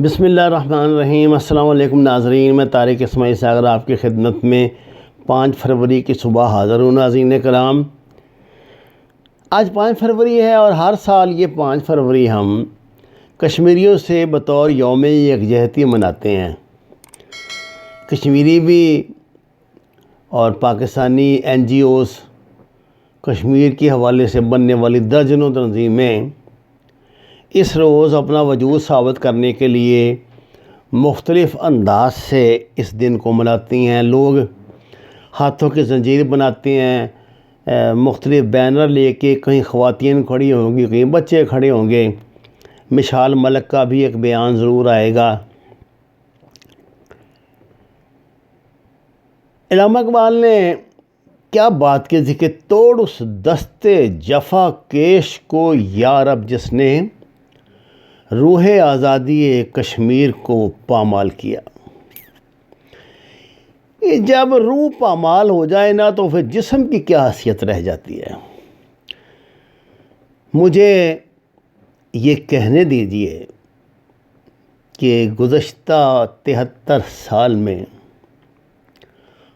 بسم اللہ الرحمن الرحیم۔ السلام علیکم ناظرین، میں طارق اسماعیل ساگر آپ کی خدمت میں 5 فروری کی صبح حاضر ہوں۔ ناظرین کرام، آج 5 فروری ہے اور ہر سال یہ 5 فروری ہم کشمیریوں سے بطور یوم یکجہتی مناتے ہیں۔ کشمیری بھی اور پاکستانی NGOs، کشمیر کے حوالے سے بننے والی درجنوں تنظیمیں اس روز اپنا وجود ثابت کرنے کے لیے مختلف انداز سے اس دن کو مناتی ہیں۔ لوگ ہاتھوں کی زنجیر بناتے ہیں، مختلف بینر لے کے، کہیں خواتین کھڑی ہوں گی، کہیں بچے کھڑے ہوں گے۔ مشال ملک کا بھی ایک بیان ضرور آئے گا۔ علامہ اقبال نے کیا بات کی تھی کہ توڑ اس دستے جفا کیش کو یا رب، جس نے روح آزادی کشمیر کو پامال کیا۔ جب روح پامال ہو جائے نا تو پھر جسم کی کیا حیثیت رہ جاتی ہے۔ مجھے یہ کہنے دیجئے کہ گزشتہ 73 سال میں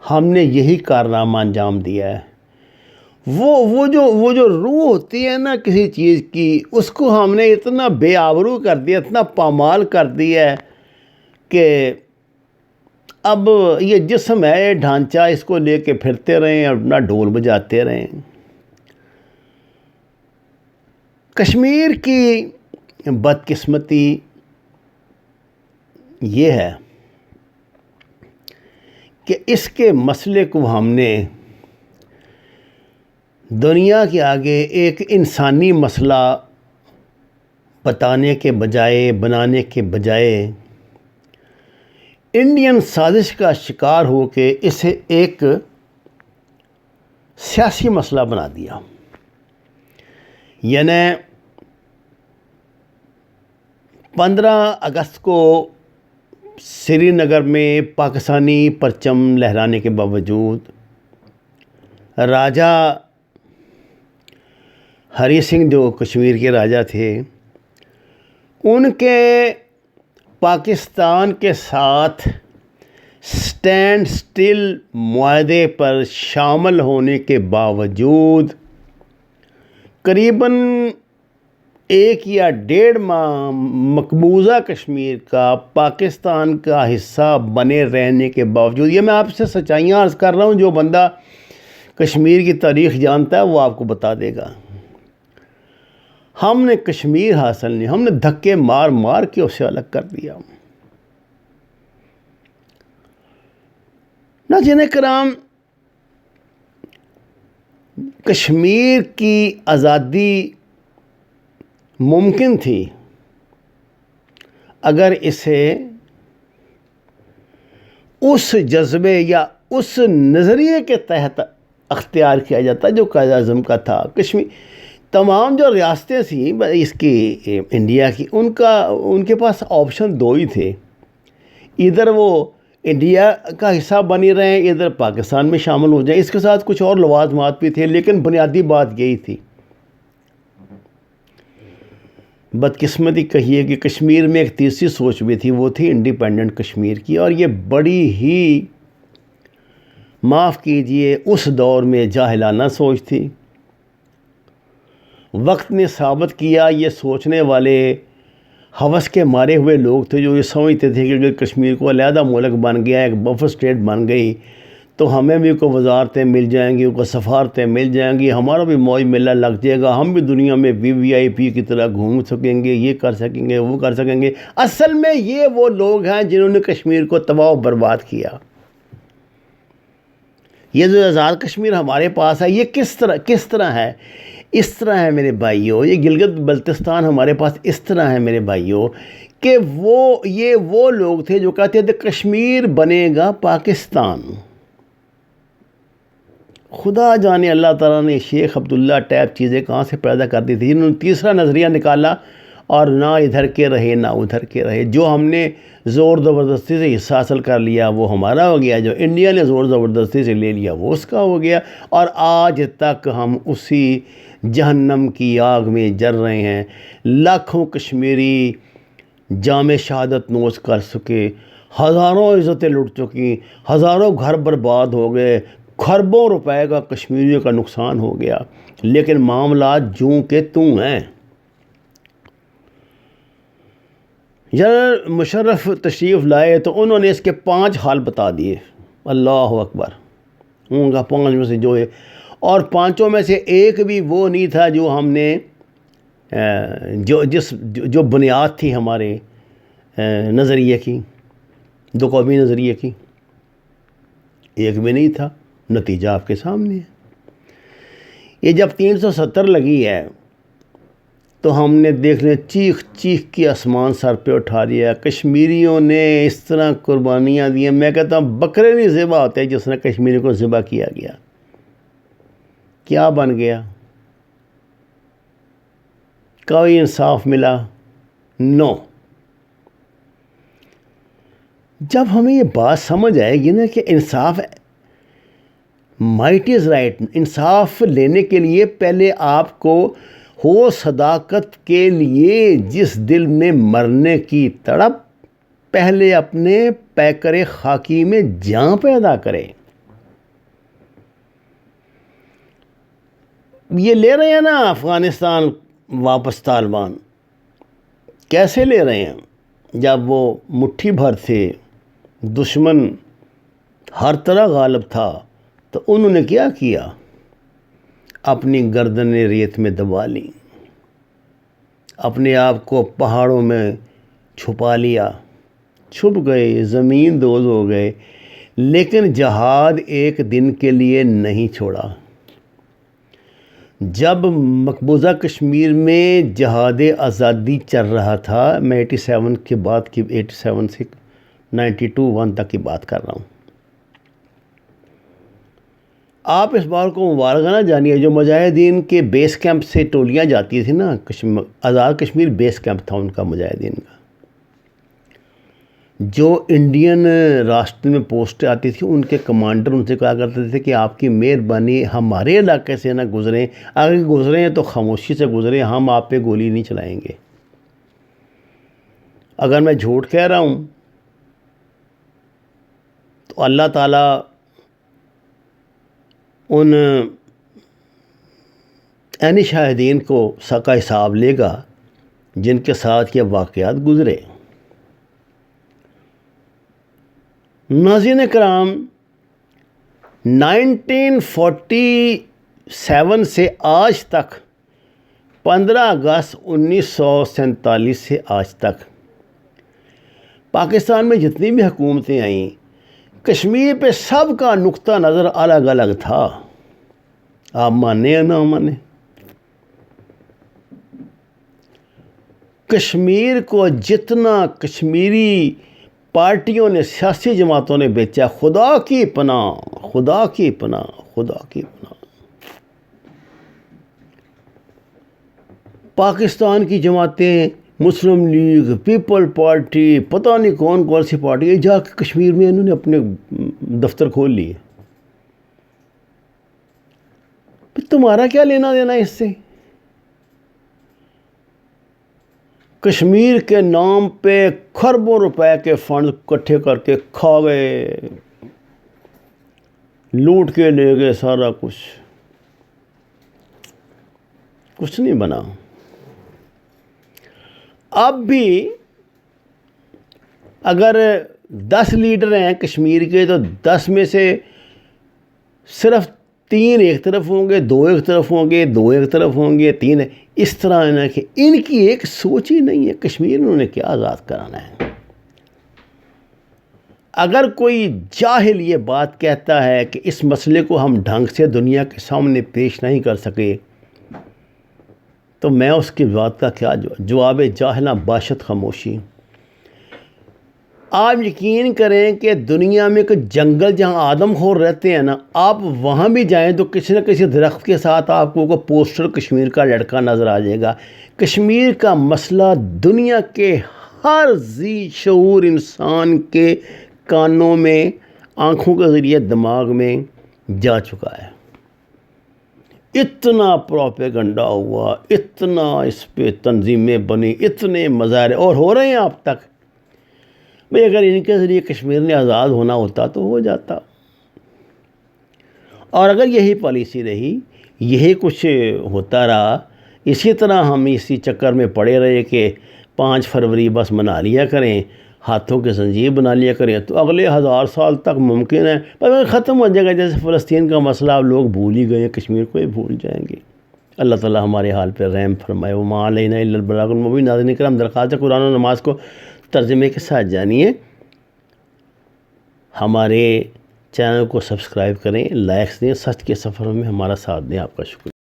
ہم نے یہی کارنامہ انجام دیا ہے۔ وہ جو روح ہوتی ہے نا کسی چیز کی، اس کو ہم نے اتنا بے آبرو کر دیا، اتنا پامال کر دیا ہے کہ اب یہ جسم ہے، یہ ڈھانچہ، اس کو لے کے پھرتے رہیں اور اپنا ڈھول بجاتے رہیں۔ کشمیر کی بدقسمتی یہ ہے کہ اس کے مسئلے کو ہم نے دنیا کے آگے ایک انسانی مسئلہ بتانے کے بجائے، بنانے کے بجائے، انڈین سازش کا شکار ہو کے اسے ایک سیاسی مسئلہ بنا دیا۔ یعنی 15 اگست کو سری نگر میں پاکستانی پرچم لہرانے کے باوجود راجہ ہری سنگھ، جو کشمیر کے راجہ تھے، ان کے پاکستان کے ساتھ سٹینڈ سٹل معاہدے پر شامل ہونے کے باوجود قریباً 1 یا 1.5 ماہ مقبوضہ کشمیر کا پاکستان کا حصہ بنے رہنے کے باوجود، یہ میں آپ سے سچائیاں عرض کر رہا ہوں، جو بندہ کشمیر کی تاریخ جانتا ہے وہ آپ کو بتا دے گا، ہم نے کشمیر حاصل نہیں، ہم نے دھکے مار مار کے اسے الگ کر دیا۔ ناظرین کرام، کشمیر کی آزادی ممکن تھی اگر اسے اس جذبے یا اس نظریے کے تحت اختیار کیا جاتا جو قائد اعظم کا تھا۔ تمام جو ریاستیں تھیں اس کی انڈیا کی، ان کے پاس آپشن 2 ہی تھے، ادھر وہ انڈیا کا حصہ بنی رہیں، ادھر پاکستان میں شامل ہو جائیں۔ اس کے ساتھ کچھ اور لوازمات بھی تھے، لیکن بنیادی بات یہی تھی۔ بدقسمتی کہیے کہ کشمیر میں ایک تیسری سوچ بھی تھی، وہ تھی انڈیپینڈنٹ کشمیر کی، اور یہ بڑی ہی، معاف کیجئے، اس دور میں جاہلانہ سوچ تھی۔ وقت نے ثابت کیا یہ سوچنے والے ہوس کے مارے ہوئے لوگ تھے، جو یہ سمجھتے تھے کہ اگر کشمیر کو علیحدہ ملک بن گیا، ایک بفر اسٹیٹ بن گئی، تو ہمیں بھی کوئی وزارتیں مل جائیں گی، کوئی سفارتیں مل جائیں گی، ہمارا بھی موج میلہ لگ جائے گا، ہم بھی دنیا میں VIP کی طرح گھوم سکیں گے، یہ کر سکیں گے، وہ کر سکیں گے۔ اصل میں یہ وہ لوگ ہیں جنہوں نے کشمیر کو تباہ و برباد کیا۔ یہ جو آزاد کشمیر ہمارے پاس ہے، یہ کس طرح ہے؟ اس طرح ہے میرے بھائیوں، یہ گلگت بلتستان ہمارے پاس اس طرح ہے میرے بھائیوں کہ یہ وہ لوگ تھے جو کہتے تھے کشمیر بنے گا پاکستان۔ خدا جانے اللہ تعالیٰ نے شیخ عبداللہ ٹائپ چیزیں کہاں سے پیدا کر دی تھی، انہوں نے تیسرا نظریہ نکالا، اور نہ ادھر کے رہے نہ ادھر کے رہے۔ جو ہم نے زور زبردستی سے حصہ حاصل کر لیا وہ ہمارا ہو گیا، جو انڈیا نے زور زبردستی سے لے لیا وہ اس کا ہو گیا، اور آج تک ہم اسی جہنم کی آگ میں جل رہے ہیں۔ لاکھوں کشمیری جام شہادت نوش کر سکے، ہزاروں عزتیں لٹ چکی، ہزاروں گھر برباد ہو گئے، خربوں روپے کا کشمیریوں کا نقصان ہو گیا، لیکن معاملات جوں کے توں ہیں۔ جنرل مشرف تشریف لائے تو انہوں نے اس کے 5 حال بتا دیے۔ اللہ اکبر، ان کا 5 میں سے جو ہے، اور 5 میں سے ایک بھی وہ نہیں تھا جو ہم نے جو بنیاد تھی ہمارے نظریے کی، دو قومی نظریے کی، ایک بھی نہیں تھا۔ نتیجہ آپ کے سامنے ہے۔ یہ جب 370 لگی ہے تو ہم نے دیکھ لیں چیخ چیخ کے آسمان سر پہ اٹھا لیا۔ کشمیریوں نے اس طرح قربانیاں دی ہیں، میں کہتا ہوں بکرے نہیں ذبح ہوتے جس نے کشمیری کو ذبح کیا گیا۔ کیا بن گیا؟ کوئی انصاف ملا؟ نو۔ جب ہمیں یہ بات سمجھ آئے گی نا کہ انصاف، مائٹ از رائٹ، انصاف لینے کے لیے پہلے آپ کو ہو صداقت کے لیے جس دل میں مرنے کی تڑپ، پہلے اپنے پیکر خاکی میں جان پیدا کرے۔ یہ لے رہے ہیں نا افغانستان واپس طالبان، کیسے لے رہے ہیں؟ جب وہ مٹھی بھر تھے، دشمن ہر طرح غالب تھا، تو انہوں نے کیا کیا؟ اپنی گردنیں ریت میں دبا لیں، اپنے آپ کو پہاڑوں میں چھپا لیا، چھپ گئے، زمین دوز ہو گئے، لیکن جہاد ایک دن کے لیے نہیں چھوڑا۔ جب مقبوضہ کشمیر میں جہاد آزادی چل رہا تھا، میں 87 کے بعد کی 87 سے 92-1 تک کی بات کر رہا ہوں، آپ اس بار کو مبارکہ نہ جانیے، جو مجاہدین کے بیس کیمپ سے ٹولیاں جاتی تھیں نا، آزاد کشمیر بیس کیمپ تھا ان کا، مجاہدین کا، جو انڈین راستے میں پوسٹ آتی تھی، ان کے کمانڈر ان سے کہا کرتے تھے کہ آپ کی مہربانی ہمارے علاقے سے نہ گزریں، اگر گزریں تو خاموشی سے گزریں، ہم آپ پہ گولی نہیں چلائیں گے۔ اگر میں جھوٹ کہہ رہا ہوں تو اللہ تعالیٰ ان عینی شاہدین کو کا حساب لے گا جن کے ساتھ یہ واقعات گزرے۔ ناظرین کرام، 1947 سے آج تک، 15 اگست 1947 سے آج تک پاکستان میں جتنی بھی حکومتیں آئیں، کشمیر پہ سب کا نقطہ نظر الگ الگ تھا، آپ مانیں یا نہ مانیں۔ کشمیر کو جتنا کشمیری پارٹیوں نے، سیاسی جماعتوں نے بیچا، خدا کی پناہ، خدا کی پناہ، خدا کی پناہ، پاکستان کی جماعتیں، مسلم لیگ، پیپل پارٹی، پتہ نہیں کون کون سی پارٹی، جا کے کشمیر میں انہوں نے اپنے دفتر کھول لیے۔ تمہارا کیا لینا دینا اس سے؟ کشمیر کے نام پہ کھربوں روپے کے فنڈ اکٹھے کر کے کھا گئے، لوٹ کے لے گئے سارا کچھ نہیں بنا۔ اب بھی اگر 10 لیڈر ہیں کشمیر کے تو 10 میں سے صرف 3 ایک طرف ہوں گے، 2 ایک طرف ہوں گے، 2 ایک طرف ہوں گے، 3 اس طرح ہے نا کہ ان کی ایک سوچ ہی نہیں ہے کشمیر انہوں نے کیا آزاد کرانا ہے۔ اگر کوئی جاہل یہ بات کہتا ہے کہ اس مسئلے کو ہم ڈھنگ سے دنیا کے سامنے پیش نہیں کر سکے، تو میں اس کی بات کا کیا جواب جاہلہ باشد خاموشی۔ آپ یقین کریں کہ دنیا میں کوئی جنگل جہاں آدم خور رہتے ہیں نا، آپ وہاں بھی جائیں تو کسی نہ کسی درخت کے ساتھ آپ کو کوئی پوسٹر کشمیر کا لڑکا نظر آ جائے گا۔ کشمیر کا مسئلہ دنیا کے ہر ذی شعور انسان کے کانوں میں، آنکھوں کے ذریعے دماغ میں جا چکا ہے۔ اتنا پروپیگنڈا ہوا، اتنا اس پہ تنظیمیں بنی، اتنے مظاہرے اور ہو رہے ہیں اب تک۔ بھئی اگر ان کے ذریعے کشمیر نے آزاد ہونا ہوتا تو ہو جاتا، اور اگر یہی پالیسی رہی، یہی کچھ ہوتا رہا، اسی طرح ہم اسی چکر میں پڑے رہے کہ 5 فروری بس منا لیا کریں، ہاتھوں کے زنجیر بنا لیا کریں، تو اگلے 1000 سال تک ممکن ہے پر ختم ہو جائے گا۔ جیسے فلسطین کا مسئلہ اب لوگ بھول ہی گئے، کشمیر کو ہی بھول جائیں گے۔ اللہ تعالیٰ ہمارے حال پہ رحم فرمائے۔ وما علینا الا البلاغ المبین۔ ناظرین کرام، درخواست ہے قرآن و نماز کو ترجمے کے ساتھ جانیے، ہمارے چینل کو سبسکرائب کریں، لائکس دیں، سچ کے سفر میں ہمارا ساتھ دیں۔ آپ کا شکریہ۔